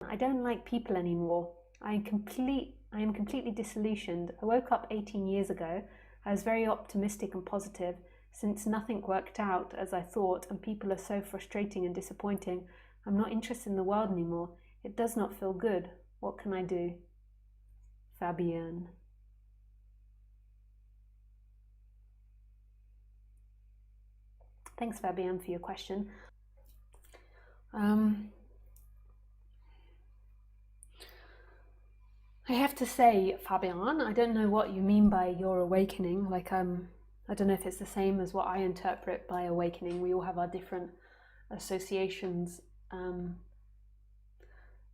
I don't like people anymore. I am completely disillusioned. I woke up 18 years ago. I was very optimistic and positive. Since nothing worked out as I thought and people are so frustrating and disappointing, I'm not interested in the world anymore. It does not feel good. What can I do? Fabienne. Thanks, Fabienne, for your question. I have to say, Fabienne, I don't know what you mean by your awakening. Like, I don't know if it's the same as what I interpret by awakening. We all have our different associations.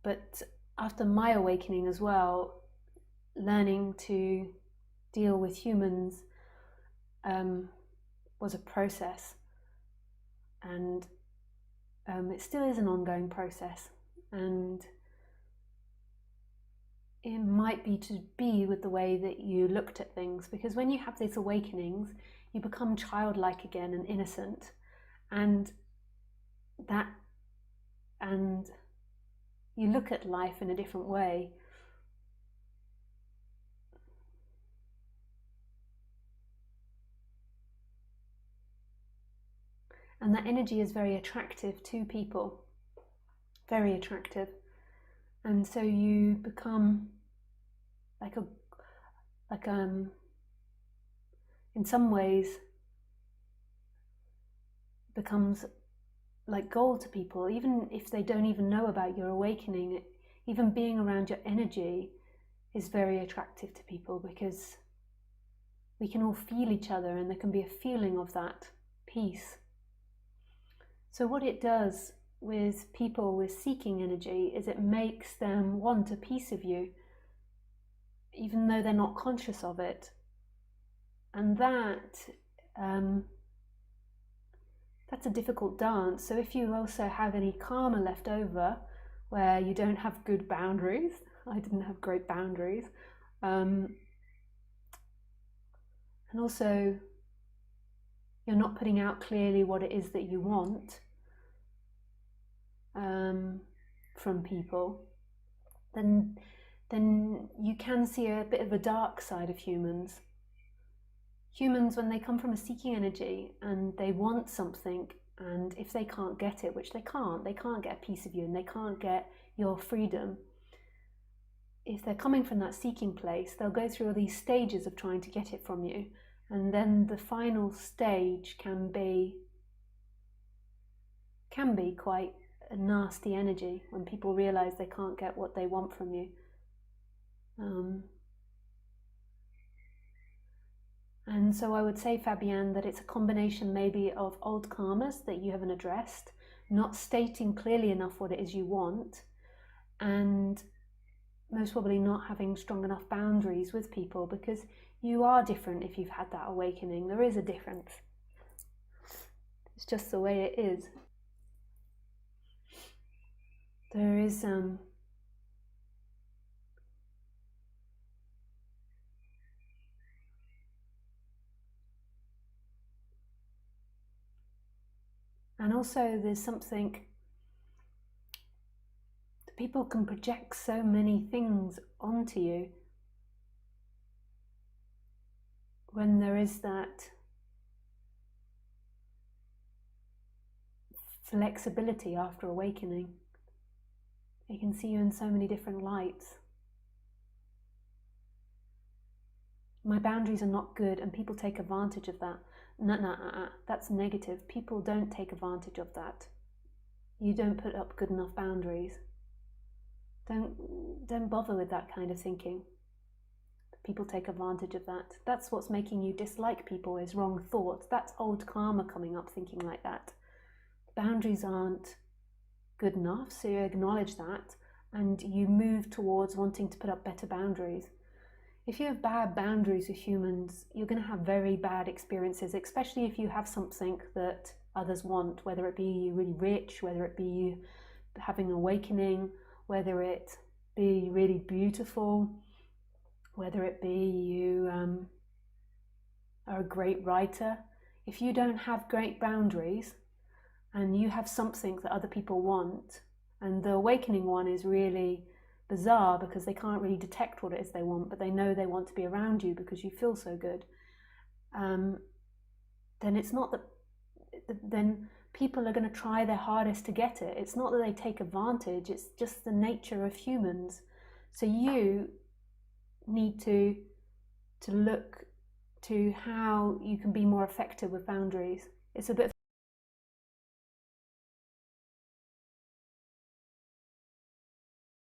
But after my awakening as well, learning to deal with humans was a process, and it still is an ongoing process, and it might be to be with the way that you looked at things, because when you have these awakenings, you become childlike again and innocent, and you look at life in a different way. And that energy is very attractive to people, very attractive. And so you become in some ways becomes like gold to people, even if they don't even know about your awakening. Even being around your energy is very attractive to people, because we can all feel each other and there can be a feeling of that peace. So what it does with people with seeking energy is it makes them want a piece of you, even though they're not conscious of it. And that's a difficult dance. So if you also have any karma left over where you don't have good boundaries, I didn't have great boundaries, and also you're not putting out clearly what it is that you want from people, then you can see a bit of a dark side of humans. Humans, when they come from a seeking energy and they want something, and if they can't get it, which they can't get a piece of you and they can't get your freedom, if they're coming from that seeking place, they'll go through all these stages of trying to get it from you, and then the final stage can be quite a nasty energy when people realize they can't get what they want from you. And so I would say, Fabienne, that it's a combination maybe of old karmas that you haven't addressed, not stating clearly enough what it is you want, and most probably not having strong enough boundaries with people, because you are different if you've had that awakening. There is a difference. It's just the way it is. There is and also there's something, people can project so many things onto you when there is that flexibility after awakening. They can see you in so many different lights. My boundaries are not good and people take advantage of that. No, that's negative. People don't take advantage of that. You don't put up good enough boundaries. Don't bother with that kind of thinking. People take advantage of that. That's what's making you dislike people, is wrong thoughts. That's old karma coming up, thinking like that. Boundaries aren't good enough, so you acknowledge that and you move towards wanting to put up better boundaries. If you have bad boundaries with humans, you're going to have very bad experiences, especially if you have something that others want, whether it be you really rich, whether it be you having an awakening, whether it be really beautiful, whether it be you are a great writer. If you don't have great boundaries and you have something that other people want And the awakening one is really bizarre because they can't really detect what it is they want, but they know they want to be around you because you feel so good. Then it's not that, then people are going to try their hardest to get it. It's not that they take advantage, it's just the nature of humans. So you need to look to how you can be more effective with boundaries. It's a bit